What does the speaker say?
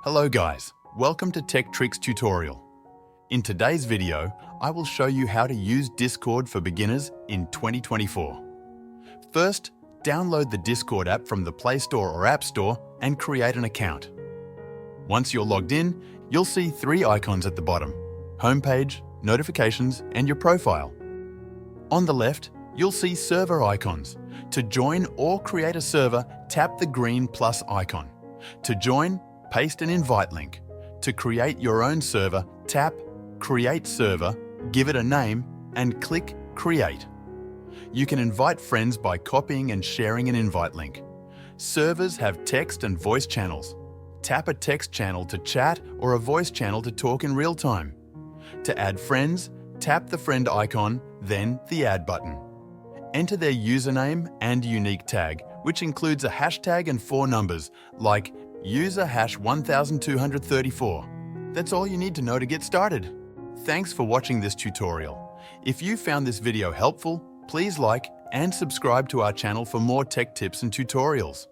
Hello guys, welcome to Tech Tricks tutorial. In today's video, I will show you how to use Discord for beginners in 2024. First, download the Discord app from the Play Store or App Store and create an account. Once you're logged in, you'll see three icons at the bottom: Homepage, Notifications, and your profile. On the left, you'll see server icons. To join or create a server, tap the green plus icon. To join, paste an invite link. To create your own server, tap Create Server, give it a name, and click Create. You can invite friends by copying and sharing an invite link. Servers have text and voice channels. Tap a text channel to chat or a voice channel to talk in real time. To add friends, tap the friend icon, then the Add button. Enter their username and unique tag, which includes a hashtag and 4 numbers, like user #1234. That's all you need to know to get started. Thanks for watching this tutorial. If you found this video helpful, please like and subscribe to our channel for more tech tips and tutorials.